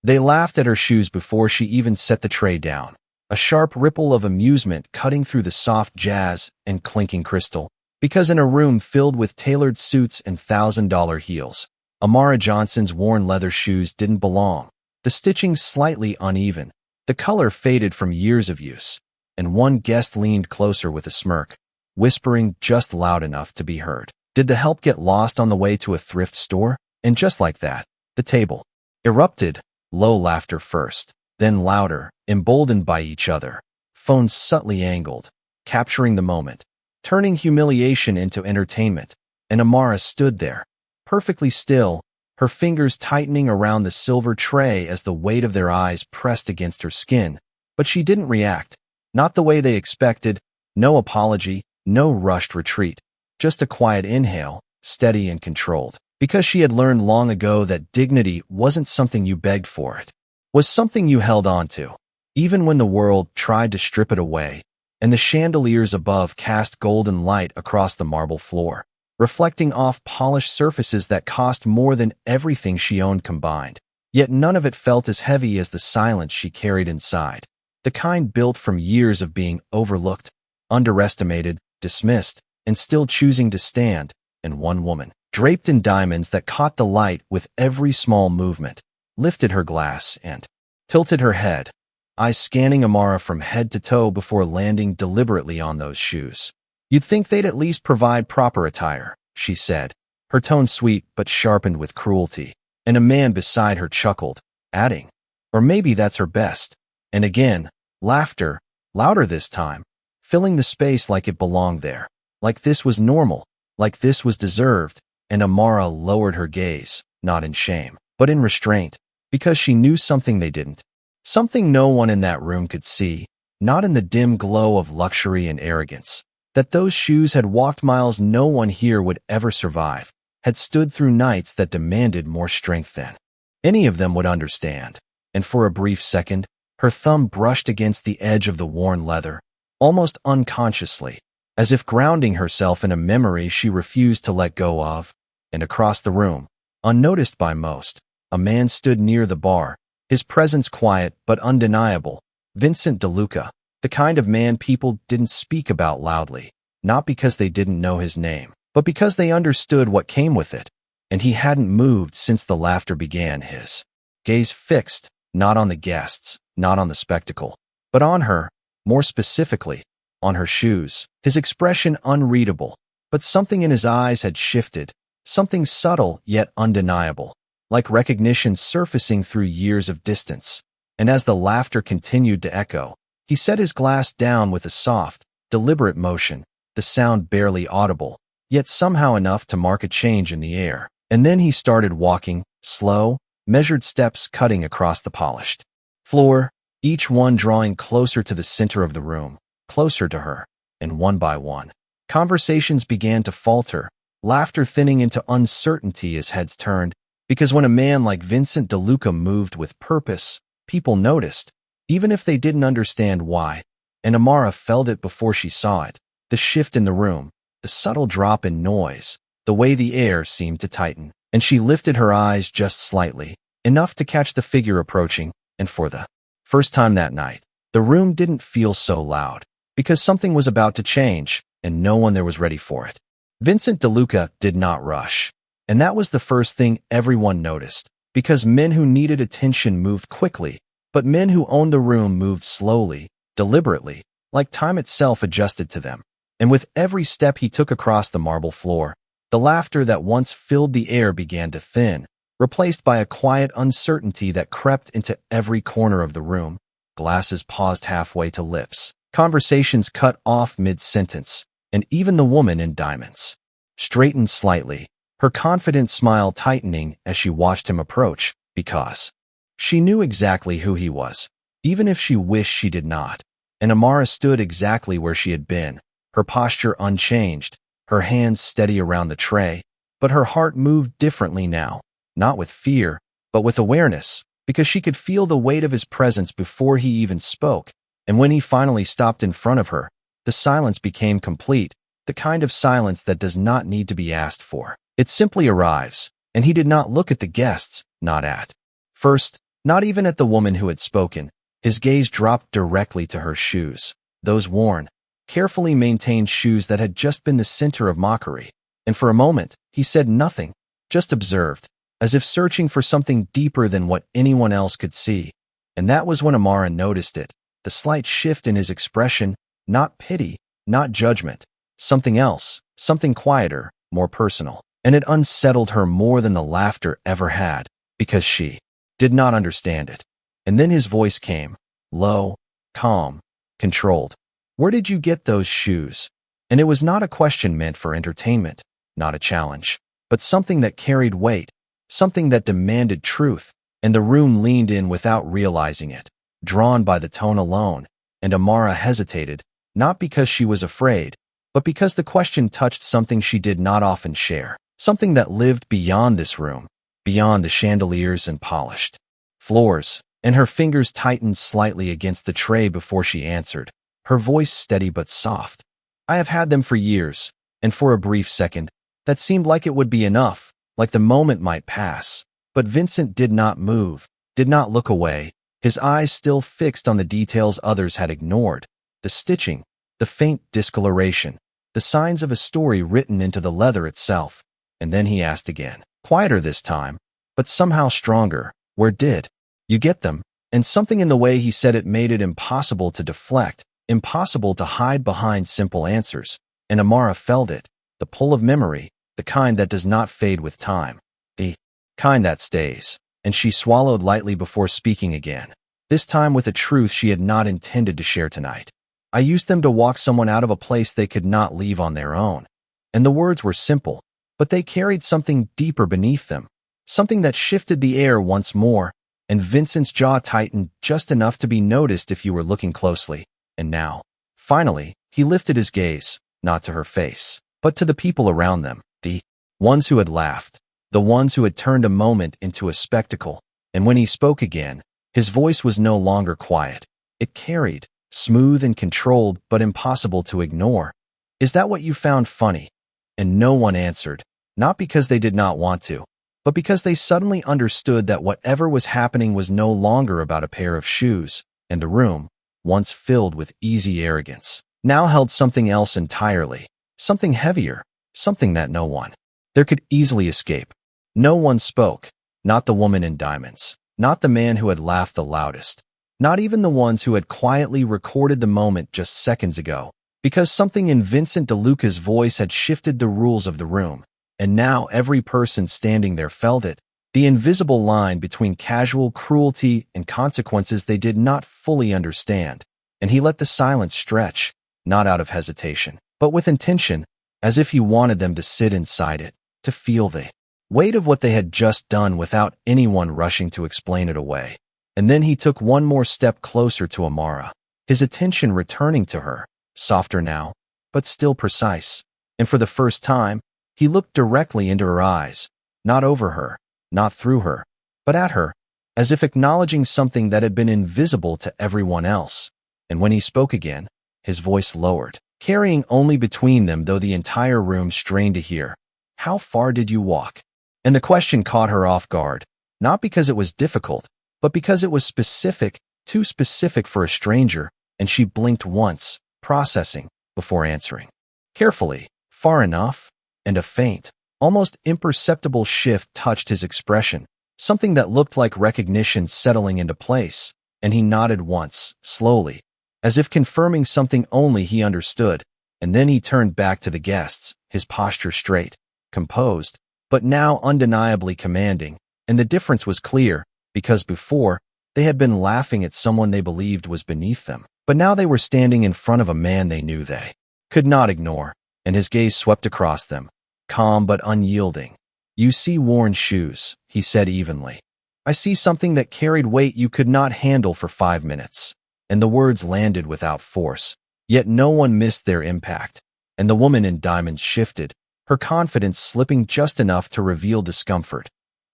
They laughed at her shoes before she even set the tray down, a sharp ripple of amusement cutting through the soft jazz and clinking crystal. Because in a room filled with tailored suits and $1,000 heels, Amara Johnson's worn leather shoes didn't belong. The stitching slightly uneven, the color faded from years of use, and one guest leaned closer with a smirk, whispering just loud enough to be heard. Did the help get lost on the way to a thrift store? And just like that, the table erupted, low laughter first, then louder, emboldened by each other, phones subtly angled, capturing the moment, turning humiliation into entertainment. And Amara stood there, perfectly still, her fingers tightening around the silver tray as the weight of their eyes pressed against her skin. But she didn't react, not the way they expected, no apology, no rushed retreat, just a quiet inhale, steady and controlled. Because she had learned long ago that dignity wasn't something you begged for, it was something you held on to, even when the world tried to strip it away, and the chandeliers above cast golden light across the marble floor, reflecting off polished surfaces that cost more than everything she owned combined. Yet none of it felt as heavy as the silence she carried inside, the kind built from years of being overlooked, underestimated, dismissed, and still choosing to stand. And one woman, draped in diamonds that caught the light with every small movement, lifted her glass and tilted her head, eyes scanning Amara from head to toe before landing deliberately on those shoes. "You'd think they'd at least provide proper attire," she said, her tone sweet but sharpened with cruelty. And a man beside her chuckled, adding, "Or maybe that's her best." And again, laughter, louder this time, filling the space like it belonged there, like this was normal, like this was deserved. And Amara lowered her gaze, not in shame, but in restraint, because she knew something they didn't. Something no one in that room could see, not in the dim glow of luxury and arrogance. That those shoes had walked miles no one here would ever survive, had stood through nights that demanded more strength than any of them would understand. And for a brief second, her thumb brushed against the edge of the worn leather, almost unconsciously, as if grounding herself in a memory she refused to let go of. And across the room, unnoticed by most, a man stood near the bar, his presence quiet but undeniable. Vincent DeLuca, the kind of man people didn't speak about loudly, not because they didn't know his name, but because they understood what came with it. And he hadn't moved since the laughter began, his gaze fixed, not on the guests, not on the spectacle, but on her, more specifically, on her shoes. His expression unreadable, but something in his eyes had shifted, something subtle yet undeniable, like recognition surfacing through years of distance. And as the laughter continued to echo, he set his glass down with a soft, deliberate motion, the sound barely audible, yet somehow enough to mark a change in the air. And then he started walking, slow, measured steps cutting across the polished floor, each one drawing closer to the center of the room, closer to her. And one by one, conversations began to falter, laughter thinning into uncertainty as heads turned, because when a man like Vincent DeLuca moved with purpose, people noticed, even if they didn't understand why. And Amara felt it before she saw it, the shift in the room, the subtle drop in noise, the way the air seemed to tighten. And she lifted her eyes just slightly, enough to catch the figure approaching. And for the first time that night, the room didn't feel so loud, because something was about to change, and no one there was ready for it. Vincent DeLuca did not rush. And that was the first thing everyone noticed, because men who needed attention moved quickly, but men who owned the room moved slowly, deliberately, like time itself adjusted to them. And with every step he took across the marble floor, the laughter that once filled the air began to thin, replaced by a quiet uncertainty that crept into every corner of the room. Glasses paused halfway to lips, conversations cut off mid-sentence, and even the woman in diamonds straightened slightly, her confident smile tightening as she watched him approach, because she knew exactly who he was, even if she wished she did not. And Amara stood exactly where she had been, her posture unchanged, her hands steady around the tray, but her heart moved differently now, not with fear, but with awareness, because she could feel the weight of his presence before he even spoke. And when he finally stopped in front of her, the silence became complete, the kind of silence that does not need to be asked for. It simply arrives, and he did not look at the guests, not at first, Not even at the woman who had spoken. His gaze dropped directly to her shoes, those worn, carefully maintained shoes that had just been the center of mockery. And for a moment, he said nothing, just observed, as if searching for something deeper than what anyone else could see. And that was when Amara noticed it, the slight shift in his expression, not pity, not judgment, something else, something quieter, more personal. And it unsettled her more than the laughter ever had, because she did not understand it. And then his voice came, low, calm, controlled. Where did you get those shoes? And it was not a question meant for entertainment, not a challenge, but something that carried weight, something that demanded truth. And the room leaned in without realizing it, drawn by the tone alone. And Amara hesitated, not because she was afraid, but because the question touched something she did not often share, something that lived beyond this room, beyond the chandeliers and polished floors. And her fingers tightened slightly against the tray before she answered, her voice steady but soft. I have had them for years, and for a brief second, that seemed like it would be enough, like the moment might pass. But Vincent did not move, did not look away, his eyes still fixed on the details others had ignored, the stitching, the faint discoloration, the signs of a story written into the leather itself. And then he asked again, quieter this time, but somehow stronger, where did you get them? And something in the way he said it made it impossible to deflect, impossible to hide behind simple answers. And Amara felt it, the pull of memory, the kind that does not fade with time, the kind that stays. And she swallowed lightly before speaking again, this time with a truth she had not intended to share tonight. I used them to walk someone out of a place they could not leave on their own. And the words were simple, but they carried something deeper beneath them, something that shifted the air once more. And Vincent's jaw tightened just enough to be noticed if you were looking closely. And now, finally, he lifted his gaze, not to her face, but to the people around them, the ones who had laughed, the ones who had turned a moment into a spectacle. And when he spoke again, his voice was no longer quiet. It carried, smooth and controlled, but impossible to ignore. Is that what you found funny? And no one answered, not because they did not want to, but because they suddenly understood that whatever was happening was no longer about a pair of shoes, and the room, once filled with easy arrogance, now held something else entirely, something heavier, something that no one there could easily escape. No one spoke, not the woman in diamonds, not the man who had laughed the loudest, not even the ones who had quietly recorded the moment just seconds ago, because something in Vincent DeLuca's voice had shifted the rules of the room. And now every person standing there felt it, the invisible line between casual cruelty and consequences they did not fully understand. And he let the silence stretch, not out of hesitation, but with intention, as if he wanted them to sit inside it, to feel the weight of what they had just done without anyone rushing to explain it away. And then he took one more step closer to Amara, his attention returning to her, softer now, but still precise. And for the first time, he looked directly into her eyes, not over her, not through her, but at her, as if acknowledging something that had been invisible to everyone else. And when he spoke again, his voice lowered, carrying only between them, though the entire room strained to hear. How far did you walk? And the question caught her off guard, not because it was difficult, but because it was specific, too specific for a stranger, and she blinked once, processing, before answering. Carefully, far enough. And a faint, almost imperceptible shift touched his expression, something that looked like recognition settling into place, and he nodded once, slowly, as if confirming something only he understood, and then he turned back to the guests, his posture straight, composed, but now undeniably commanding, and the difference was clear, because before, they had been laughing at someone they believed was beneath them, but now they were standing in front of a man they knew they could not ignore. And his gaze swept across them, calm but unyielding. You see worn shoes, he said evenly. I see something that carried weight you could not handle for 5 minutes. And the words landed without force, yet no one missed their impact. And the woman in diamonds shifted, her confidence slipping just enough to reveal discomfort.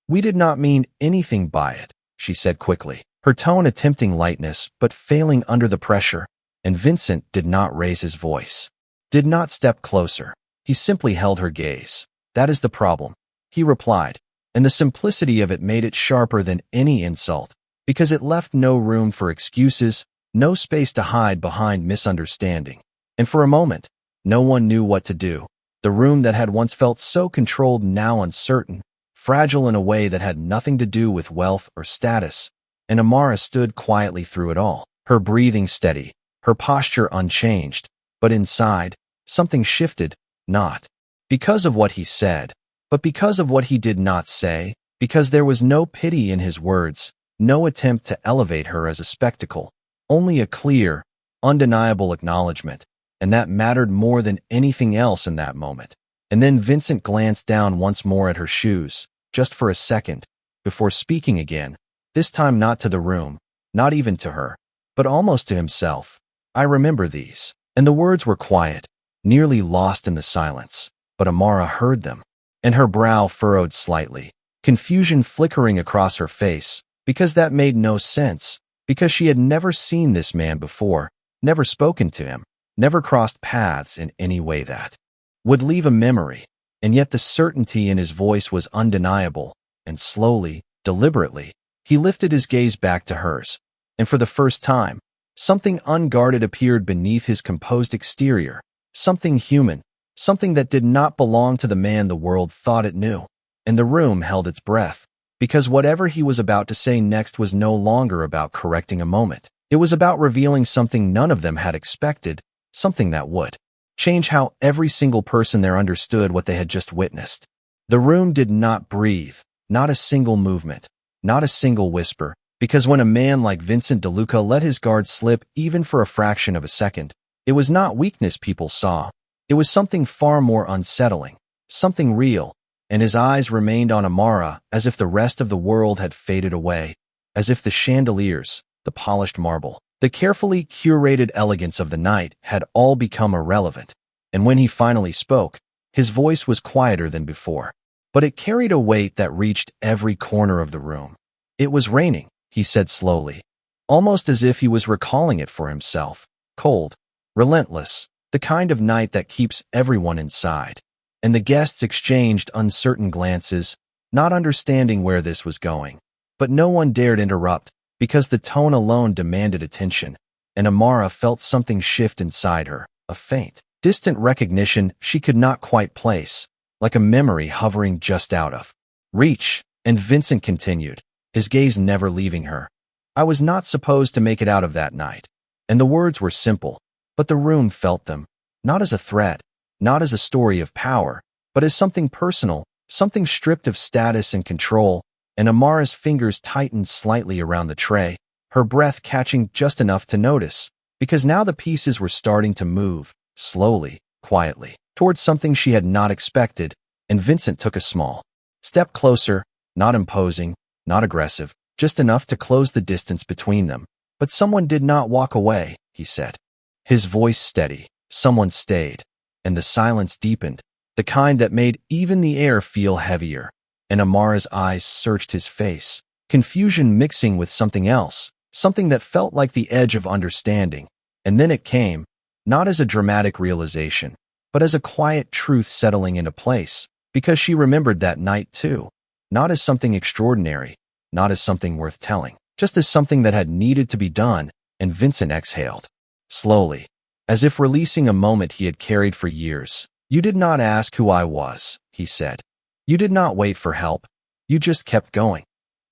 We did not mean anything by it, she said quickly, her tone attempting lightness but failing under the pressure. And Vincent did not raise his voice. Did not step closer. He simply held her gaze. That is the problem, he replied, and the simplicity of it made it sharper than any insult, because it left no room for excuses, no space to hide behind misunderstanding. And for a moment, no one knew what to do. The room that had once felt so controlled, now uncertain, fragile in a way that had nothing to do with wealth or status. And Amara stood quietly through it all, her breathing steady, her posture unchanged. But inside, something shifted, not because of what he said, but because of what he did not say, because there was no pity in his words, no attempt to elevate her as a spectacle, only a clear, undeniable acknowledgement, and that mattered more than anything else in that moment. And then Vincent glanced down once more at her shoes, just for a second, before speaking again, this time not to the room, not even to her, but almost to himself. "I remember these." And the words were quiet, nearly lost in the silence, but Amara heard them, and her brow furrowed slightly, confusion flickering across her face, because that made no sense, because she had never seen this man before, never spoken to him, never crossed paths in any way that would leave a memory, and yet the certainty in his voice was undeniable, and slowly, deliberately, he lifted his gaze back to hers, and for the first time, something unguarded appeared beneath his composed exterior, something human, something that did not belong to the man the world thought it knew. And the room held its breath, because whatever he was about to say next was no longer about correcting a moment. It was about revealing something none of them had expected, something that would change how every single person there understood what they had just witnessed. The room did not breathe, not a single movement, not a single whisper, because when a man like Vincent DeLuca let his guard slip even for a fraction of a second, it was not weakness people saw. It was something far more unsettling, something real, and his eyes remained on Amara as if the rest of the world had faded away, as if the chandeliers, the polished marble, the carefully curated elegance of the night had all become irrelevant. And when he finally spoke, his voice was quieter than before, but it carried a weight that reached every corner of the room. "It was raining," he said slowly, almost as if he was recalling it for himself. "Cold, relentless, the kind of night that keeps everyone inside." And the guests exchanged uncertain glances, not understanding where this was going. But no one dared interrupt, because the tone alone demanded attention, and Amara felt something shift inside her, a faint, distant recognition she could not quite place, like a memory hovering just out of reach. And Vincent continued, his gaze never leaving her. "I was not supposed to make it out of that night." And the words were simple, but the room felt them, not as a threat, not as a story of power, but as something personal, something stripped of status and control. And Amara's fingers tightened slightly around the tray, her breath catching just enough to notice, because now the pieces were starting to move, slowly, quietly, towards something she had not expected. And Vincent took a small step closer, not imposing, not aggressive, just enough to close the distance between them. "But someone did not walk away," he said, his voice steady. "Someone stayed." And the silence deepened, the kind that made even the air feel heavier. And Amara's eyes searched his face, confusion mixing with something else, something that felt like the edge of understanding. And then it came, not as a dramatic realization, but as a quiet truth settling into place, because she remembered that night too, not as something extraordinary, not as something worth telling, just as something that had needed to be done. And Vincent exhaled, slowly, as if releasing a moment he had carried for years. "You did not ask who I was," he said. "You did not wait for help. You just kept going."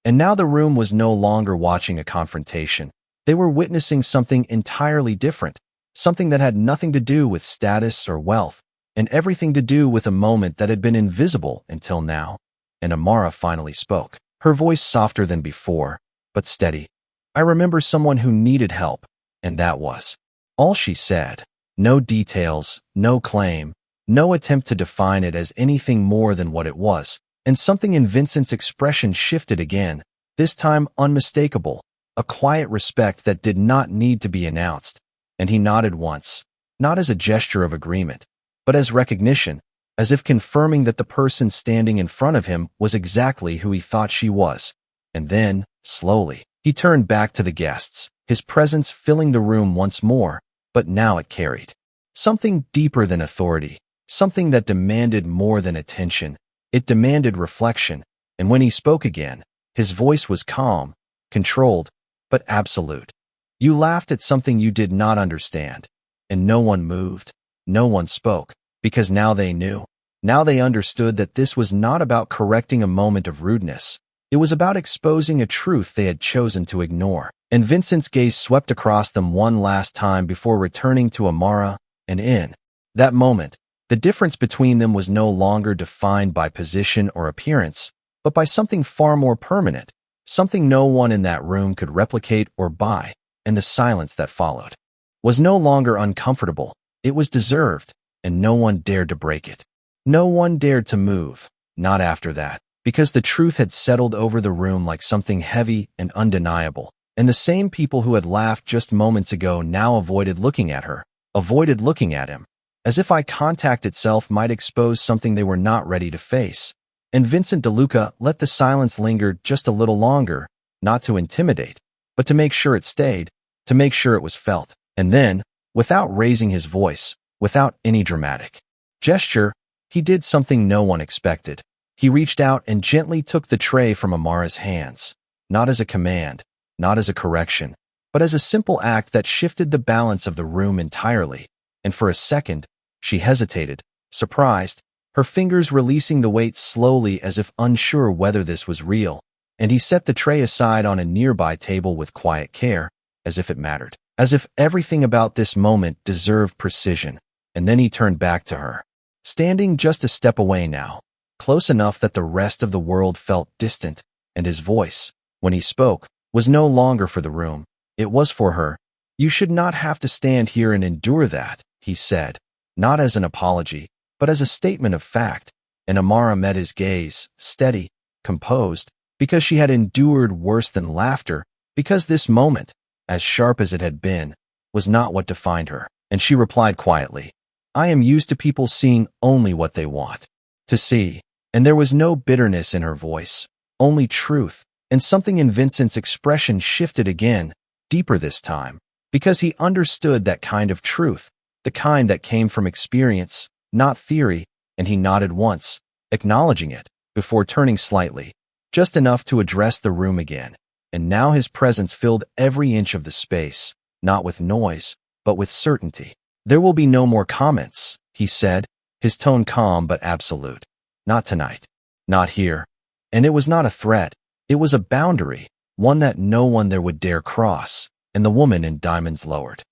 And now the room was no longer watching a confrontation. They were witnessing something entirely different, something that had nothing to do with status or wealth, and everything to do with a moment that had been invisible until now. And Amara finally spoke, her voice softer than before, but steady. "I remember someone who needed help, and that was all she said. No details, no claim, no attempt to define it as anything more than what it was. And something in Vincent's expression shifted again, this time unmistakable, a quiet respect that did not need to be announced. And he nodded once, not as a gesture of agreement, but as recognition, as if confirming that the person standing in front of him was exactly who he thought she was. And then, slowly, he turned back to the guests, his presence filling the room once more, but now it carried something deeper than authority, something that demanded more than attention. It demanded reflection, and when he spoke again, his voice was calm, controlled, but absolute. You laughed at something you did not understand, and no one moved, no one spoke, because now they knew. Now they understood that this was not about correcting a moment of rudeness. It was about exposing a truth they had chosen to ignore. And Vincent's gaze swept across them one last time before returning to Amara, and in that moment, the difference between them was no longer defined by position or appearance, but by something far more permanent, something no one in that room could replicate or buy, and the silence that followed was no longer uncomfortable. It was deserved, and no one dared to break it. No one dared to move, not after that, because the truth had settled over the room like something heavy and undeniable, and the same people who had laughed just moments ago now avoided looking at her, avoided looking at him, as if eye contact itself might expose something they were not ready to face. And Vincent DeLuca let the silence linger just a little longer, not to intimidate, but to make sure it stayed, to make sure it was felt. And then, without raising his voice, without any dramatic gesture, he did something no one expected. He reached out and gently took the tray from Amara's hands, not as a command, not as a correction, but as a simple act that shifted the balance of the room entirely. And for a second, she hesitated, surprised, her fingers releasing the weight slowly as if unsure whether this was real. And he set the tray aside on a nearby table with quiet care, as if it mattered, as if everything about this moment deserved precision. And then he turned back to her, standing just a step away now, close enough that the rest of the world felt distant, and his voice, when he spoke, was no longer for the room. It was for her. "You should not have to stand here and endure that," he said, not as an apology, but as a statement of fact. And Amara met his gaze, steady, composed, because she had endured worse than laughter, because this moment, as sharp as it had been, was not what defined her. And she replied quietly, "I am used to people seeing only what they want to see." And there was no bitterness in her voice, only truth. And something in Vincent's expression shifted again, deeper this time, because he understood that kind of truth, the kind that came from experience, not theory, and he nodded once, acknowledging it, before turning slightly, just enough to address the room again. And now his presence filled every inch of the space, not with noise, but with certainty. "There will be no more comments," he said, his tone calm but absolute. "Not tonight. Not here." And it was not a threat. It was a boundary, one that no one there would dare cross. And the woman in diamonds lowered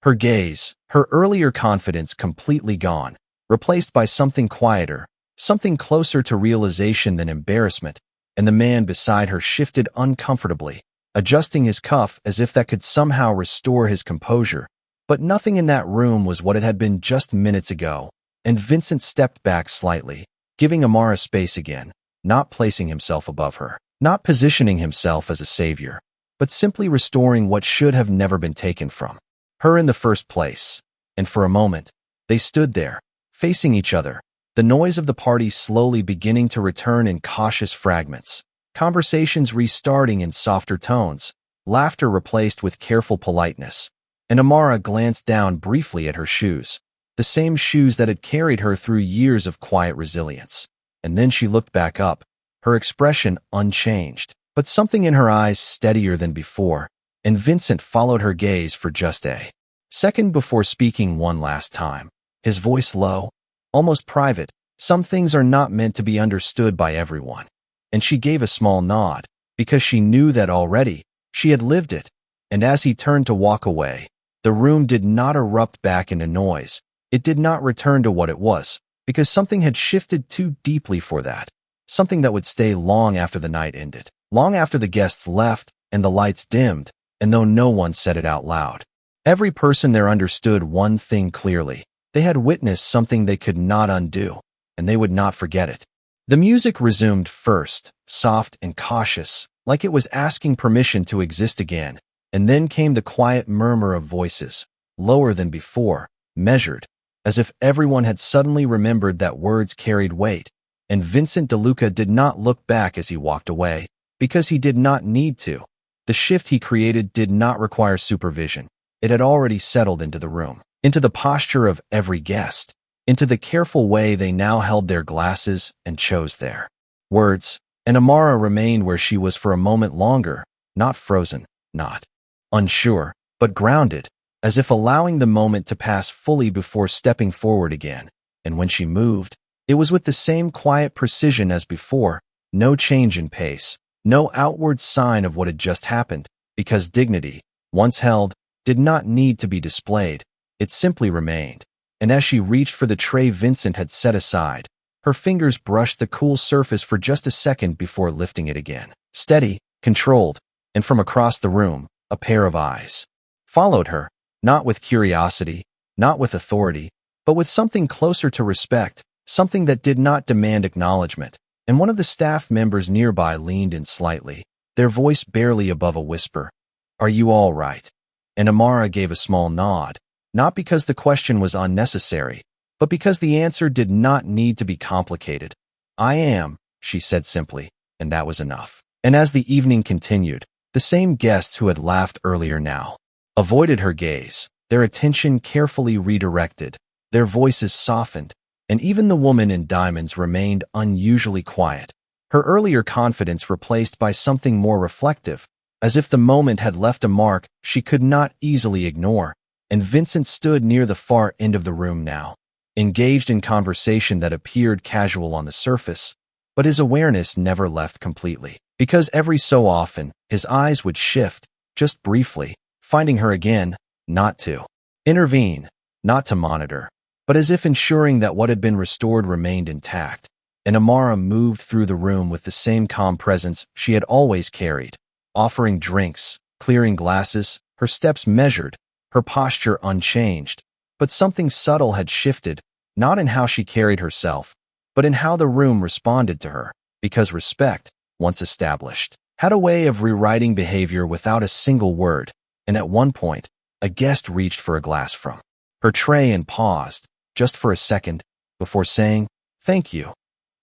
her gaze, her earlier confidence completely gone, replaced by something quieter, something closer to realization than embarrassment. And the man beside her shifted uncomfortably, adjusting his cuff as if that could somehow restore his composure. But nothing in that room was what it had been just minutes ago. And Vincent stepped back slightly, giving Amara space again, not placing himself above her, not positioning himself as a savior, but simply restoring what should have never been taken from her in the first place. And for a moment, they stood there, facing each other, the noise of the party slowly beginning to return in cautious fragments, conversations restarting in softer tones, laughter replaced with careful politeness. And Amara glanced down briefly at her shoes, the same shoes that had carried her through years of quiet resilience. And then she looked back up, her expression unchanged, but something in her eyes steadier than before. And Vincent followed her gaze for just a second before speaking one last time, his voice low, almost private. "Some things are not meant to be understood by everyone." And she gave a small nod, because she knew that already. She had lived it. And as he turned to walk away, the room did not erupt back into noise. It did not return to what it was, because something had shifted too deeply for that. Something that would stay long after the night ended, long after the guests left and the lights dimmed. And though no one said it out loud, every person there understood one thing clearly. They had witnessed something they could not undo, and they would not forget it. The music resumed first, soft and cautious, like it was asking permission to exist again. And then came the quiet murmur of voices, lower than before, measured, as if everyone had suddenly remembered that words carried weight. And Vincent DeLuca did not look back as he walked away, because he did not need to. The shift he created did not require supervision. It had already settled into the room, into the posture of every guest, into the careful way they now held their glasses and chose their words. And Amara remained where she was for a moment longer, not frozen, not unsure, but grounded, as if allowing the moment to pass fully before stepping forward again. And when she moved, it was with the same quiet precision as before, no change in pace, no outward sign of what had just happened, because dignity, once held, did not need to be displayed. It simply remained. And as she reached for the tray Vincent had set aside, her fingers brushed the cool surface for just a second before lifting it again. Steady, controlled, and from across the room, a pair of eyes followed her, not with curiosity, not with authority, but with something closer to respect, something that did not demand acknowledgement. And one of the staff members nearby leaned in slightly, their voice barely above a whisper. "Are you all right?" And Amara gave a small nod, not because the question was unnecessary, but because the answer did not need to be complicated. "I am," she said simply, and that was enough. And as the evening continued, the same guests who had laughed earlier now avoided her gaze, their attention carefully redirected, their voices softened, and even the woman in diamonds remained unusually quiet, her earlier confidence replaced by something more reflective, as if the moment had left a mark she could not easily ignore. And Vincent stood near the far end of the room now, engaged in conversation that appeared casual on the surface, but his awareness never left completely, because every so often, his eyes would shift, just briefly, finding her again, not to intervene, not to monitor, but as if ensuring that what had been restored remained intact. And Amara moved through the room with the same calm presence she had always carried, offering drinks, clearing glasses, her steps measured, her posture unchanged. But something subtle had shifted, not in how she carried herself, but in how the room responded to her, because respect, once established, had a way of rewriting behavior without a single word. And at one point, a guest reached for a glass from her tray and paused, just for a second, before saying, "Thank you."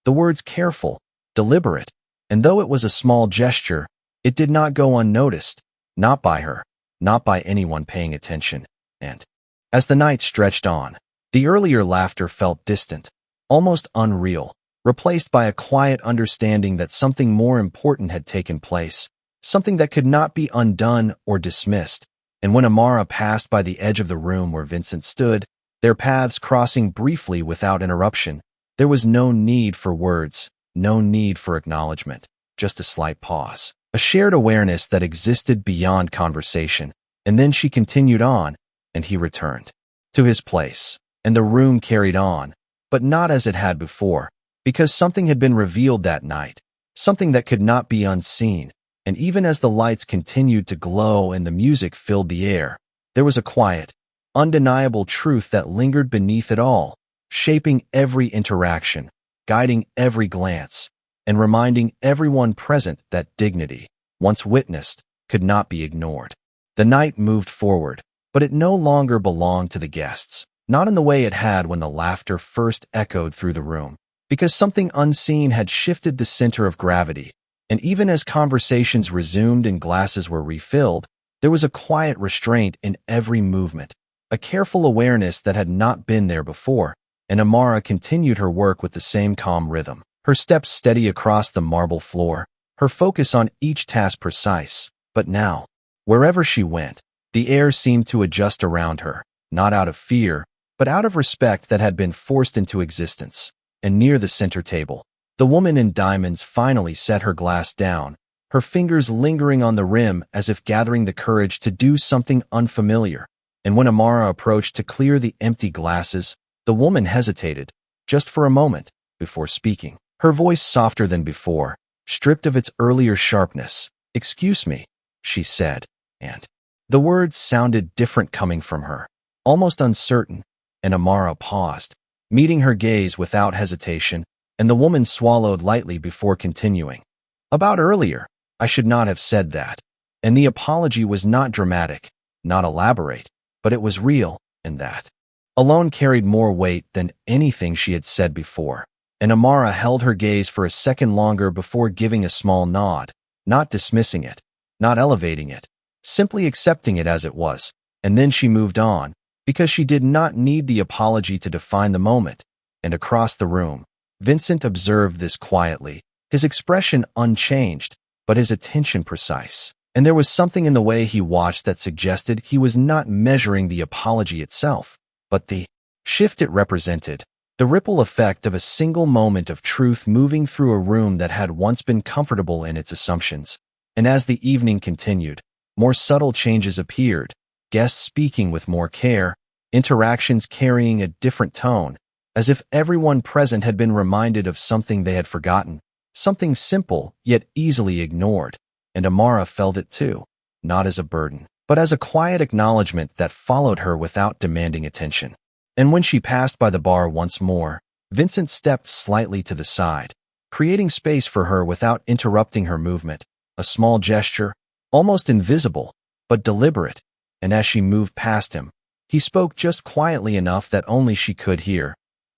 The words careful, deliberate, and though it was a small gesture, it did not go unnoticed, not by her, not by anyone paying attention. And as the night stretched on, the earlier laughter felt distant, almost unreal, replaced by a quiet understanding that something more important had taken place, something that could not be undone or dismissed. And when Amara passed by the edge of the room where Vincent stood, their paths crossing briefly without interruption, there was no need for words, no need for acknowledgement, just a slight pause, a shared awareness that existed beyond conversation. And then she continued on, and he returned to his place, and the room carried on, but not as it had before, because something had been revealed that night, something that could not be unseen. And even as the lights continued to glow and the music filled the air, there was a quiet, undeniable truth that lingered beneath it all, shaping every interaction, guiding every glance, and reminding everyone present that dignity, once witnessed, could not be ignored. The night moved forward, but it no longer belonged to the guests, not in the way it had when the laughter first echoed through the room, because something unseen had shifted the center of gravity. And even as conversations resumed and glasses were refilled, there was a quiet restraint in every movement, a careful awareness that had not been there before. And Amara continued her work with the same calm rhythm, her steps steady across the marble floor, her focus on each task precise. But now, wherever she went, the air seemed to adjust around her, not out of fear, but out of respect that had been forced into existence. And near the center table, the woman in diamonds finally set her glass down, her fingers lingering on the rim as if gathering the courage to do something unfamiliar. And when Amara approached to clear the empty glasses, the woman hesitated, just for a moment, before speaking, her voice softer than before, stripped of its earlier sharpness. "Excuse me," she said, and the words sounded different coming from her, almost uncertain. And Amara paused, meeting her gaze without hesitation, and the woman swallowed lightly before continuing. "About earlier, I should not have said that." And the apology was not dramatic, not elaborate, but it was real, and that alone carried more weight than anything she had said before. And Amara held her gaze for a second longer before giving a small nod, not dismissing it, not elevating it, simply accepting it as it was. And then she moved on, because she did not need the apology to define the moment. And across the room, Vincent observed this quietly, his expression unchanged, but his attention precise. And there was something in the way he watched that suggested he was not measuring the apology itself, but the shift it represented, the ripple effect of a single moment of truth moving through a room that had once been comfortable in its assumptions. And as the evening continued, more subtle changes appeared, guests speaking with more care, interactions carrying a different tone, as if everyone present had been reminded of something they had forgotten, something simple yet easily ignored. And Amara felt it too, not as a burden, but as a quiet acknowledgement that followed her without demanding attention. And when she passed by the bar once more, Vincent stepped slightly to the side, creating space for her without interrupting her movement, a small gesture, almost invisible, but deliberate. And as she moved past him, he spoke just quietly enough that only she could hear.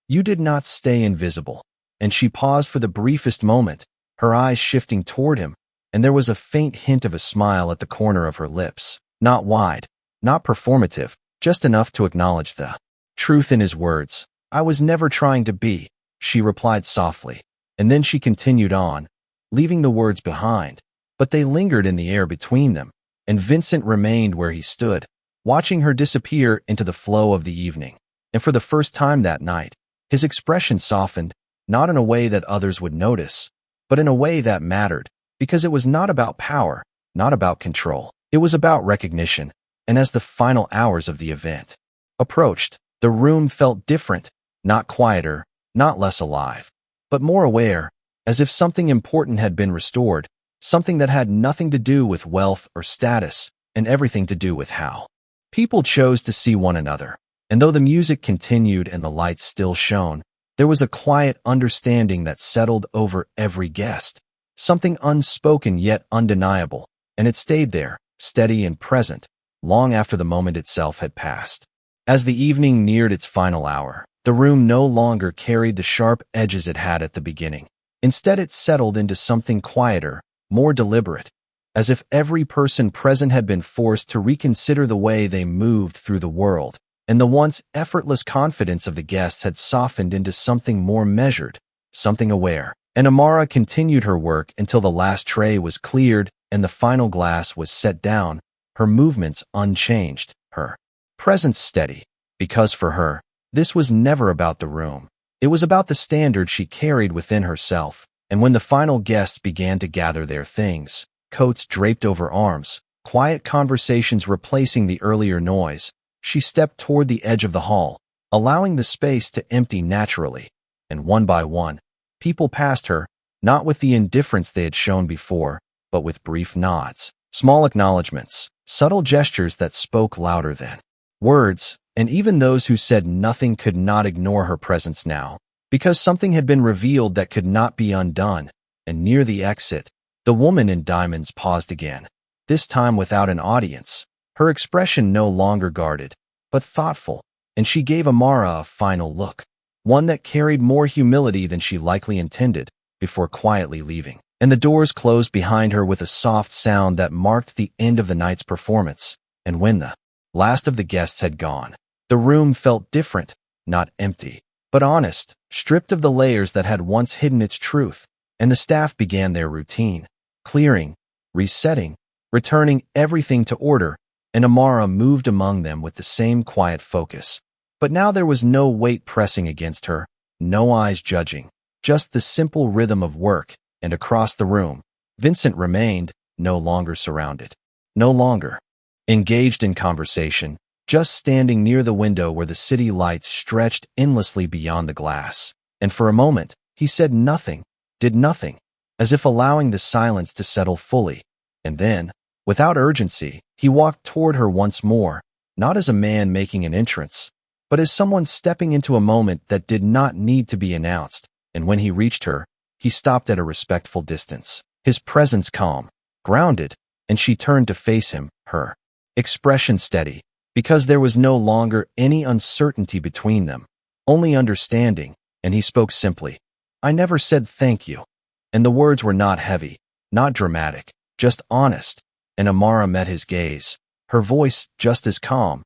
"You did not stay invisible." And she paused for the briefest moment, her eyes shifting toward him, and there was a faint hint of a smile at the corner of her lips. Not wide, not performative, just enough to acknowledge the truth in his words. "I was never trying to be," she replied softly. And then she continued on, leaving the words behind, but they lingered in the air between them, and Vincent remained where he stood, watching her disappear into the flow of the evening. And for the first time that night, his expression softened, not in a way that others would notice, but in a way that mattered, because it was not about power, not about control. It was about recognition. And as the final hours of the event approached, the room felt different, not quieter, not less alive, but more aware, as if something important had been restored, something that had nothing to do with wealth or status, and everything to do with how people chose to see one another. And though the music continued and the lights still shone, there was a quiet understanding that settled over every guest, something unspoken yet undeniable, and it stayed there, steady and present, long after the moment itself had passed. As the evening neared its final hour, the room no longer carried the sharp edges it had at the beginning. Instead, it settled into something quieter, more deliberate, as if every person present had been forced to reconsider the way they moved through the world, and the once effortless confidence of the guests had softened into something more measured, something aware. And Amara continued her work until the last tray was cleared and the final glass was set down, her movements unchanged, her presence steady, because for her, this was never about the room. It was about the standard she carried within herself. And when the final guests began to gather their things, coats draped over arms, quiet conversations replacing the earlier noise, she stepped toward the edge of the hall, allowing the space to empty naturally. And one by one, people passed her, not with the indifference they had shown before, but with brief nods, small acknowledgments, subtle gestures that spoke louder than words. And even those who said nothing could not ignore her presence now, because something had been revealed that could not be undone. And near the exit, the woman in diamonds paused again, this time without an audience, her expression no longer guarded, but thoughtful, and she gave Amara a final look, one that carried more humility than she likely intended, before quietly leaving. And the doors closed behind her with a soft sound that marked the end of the night's performance. And when the last of the guests had gone, the room felt different, not empty, but honest, stripped of the layers that had once hidden its truth. And the staff began their routine, clearing, resetting, returning everything to order, and Amara moved among them with the same quiet focus. But now there was no weight pressing against her, no eyes judging, just the simple rhythm of work. And across the room, Vincent remained, no longer surrounded, no longer engaged in conversation, just standing near the window where the city lights stretched endlessly beyond the glass. And for a moment, he said nothing, did nothing, as if allowing the silence to settle fully. And then, without urgency, he walked toward her once more, not as a man making an entrance, but as someone stepping into a moment that did not need to be announced. And when he reached her, he stopped at a respectful distance, his presence calm, grounded, and she turned to face him, her expression steady, because there was no longer any uncertainty between them, only understanding. And he spoke simply, "I never said thank you." And the words were not heavy, not dramatic, just honest. And Amara met his gaze, her voice just as calm.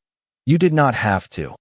"You did not have to."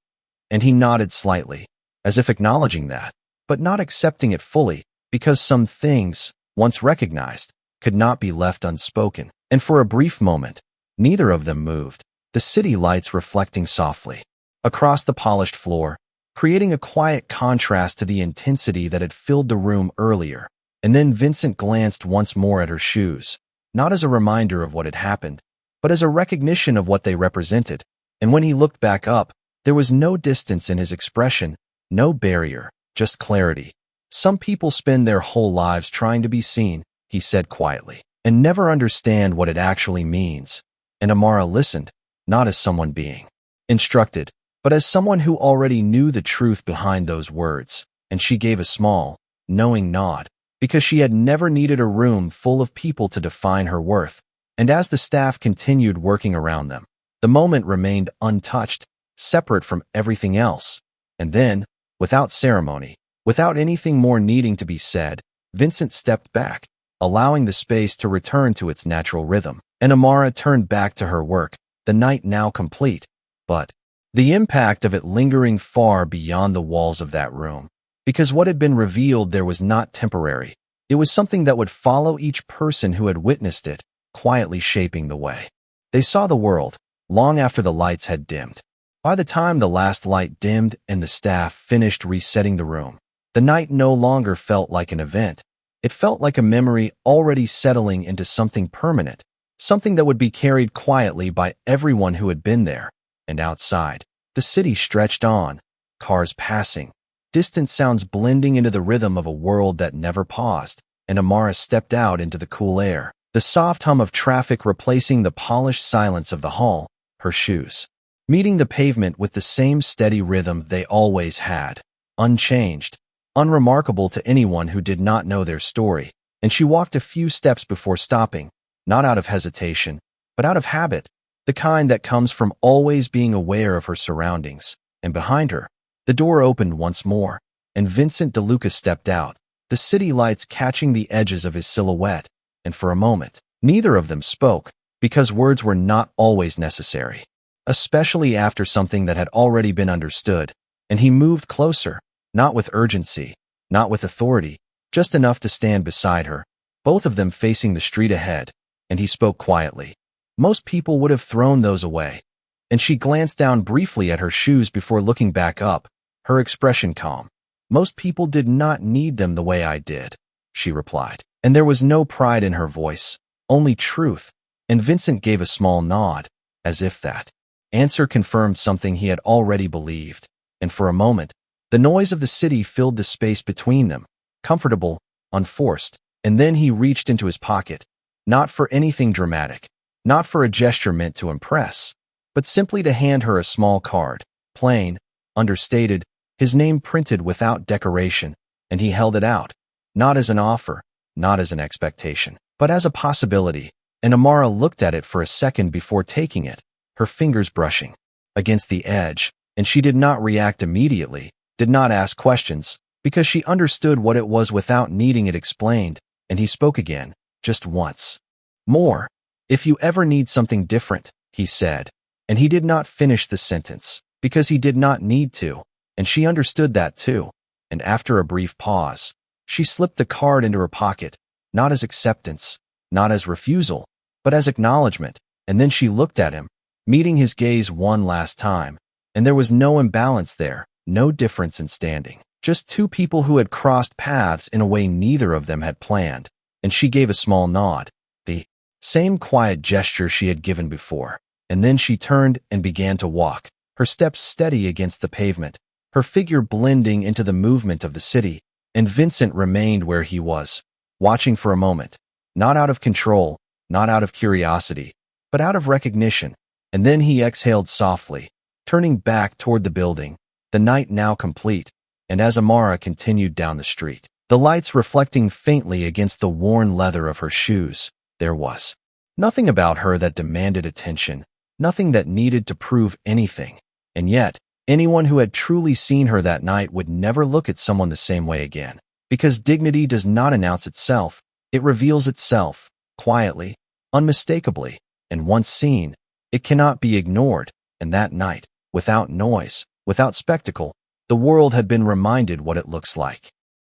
And he nodded slightly, as if acknowledging that, but not accepting it fully, because some things, once recognized, could not be left unspoken. And for a brief moment, neither of them moved, the city lights reflecting softly across the polished floor, creating a quiet contrast to the intensity that had filled the room earlier. And then Vincent glanced once more at her shoes, not as a reminder of what had happened, but as a recognition of what they represented. And when he looked back up, there was no distance in his expression, no barrier, just clarity. Some people spend their whole lives trying to be seen, he said quietly, and never understand what it actually means. And Amara listened, not as someone being instructed, but as someone who already knew the truth behind those words. And she gave a small, knowing nod, because she had never needed a room full of people to define her worth. And as the staff continued working around them, the moment remained untouched, separate from everything else. And then, without ceremony, without anything more needing to be said, Vincent stepped back, allowing the space to return to its natural rhythm. And Amara turned back to her work, the night now complete, but the impact of it lingering far beyond the walls of that room. Because what had been revealed there was not temporary. It was something that would follow each person who had witnessed it, quietly shaping the way they saw the world, long after the lights had dimmed. By the time the last light dimmed and the staff finished resetting the room, the night no longer felt like an event. It felt like a memory already settling into something permanent, something that would be carried quietly by everyone who had been there. And outside, the city stretched on, cars passing, distant sounds blending into the rhythm of a world that never paused. And Amara stepped out into the cool air, the soft hum of traffic replacing the polished silence of the hall, her shoes meeting the pavement with the same steady rhythm they always had, unchanged, unremarkable to anyone who did not know their story. And she walked a few steps before stopping, not out of hesitation, but out of habit, the kind that comes from always being aware of her surroundings. And behind her, the door opened once more, and Vincent DeLuca stepped out, the city lights catching the edges of his silhouette. And for a moment, neither of them spoke, because words were not always necessary, especially after something that had already been understood. And he moved closer, not with urgency, not with authority, just enough to stand beside her, both of them facing the street ahead. And he spoke quietly. Most people would have thrown those away. And she glanced down briefly at her shoes before looking back up, her expression calm. Most people did not need them the way I did, she replied. And there was no pride in her voice, only truth. And Vincent gave a small nod, as if that answer confirmed something he had already believed. And for a moment, the noise of the city filled the space between them, comfortable, unforced. And then he reached into his pocket, not for anything dramatic, not for a gesture meant to impress, but simply to hand her a small card, plain, understated, his name printed without decoration. And he held it out, not as an offer, not as an expectation, but as a possibility. And Amara looked at it for a second before taking it, her fingers brushing against the edge. And she did not react immediately, did not ask questions, because she understood what it was without needing it explained. And he spoke again, just once more. If you ever need something different, he said. And he did not finish the sentence, because he did not need to. And she understood that too. And after a brief pause, she slipped the card into her pocket, not as acceptance, not as refusal, but as acknowledgement. And then she looked at him, meeting his gaze one last time. And there was no imbalance there, no difference in standing. Just two people who had crossed paths in a way neither of them had planned. And she gave a small nod, the same quiet gesture she had given before. And then she turned and began to walk, her steps steady against the pavement, her figure blending into the movement of the city. And Vincent remained where he was, watching for a moment, not out of control, not out of curiosity, but out of recognition. And then he exhaled softly, turning back toward the building, the night now complete. And as Amara continued down the street, the lights reflecting faintly against the worn leather of her shoes, there was nothing about her that demanded attention, nothing that needed to prove anything. And yet, anyone who had truly seen her that night would never look at someone the same way again. Because dignity does not announce itself, it reveals itself, quietly, unmistakably. And once seen, it cannot be ignored. And that night, without noise, without spectacle, the world had been reminded what it looks like.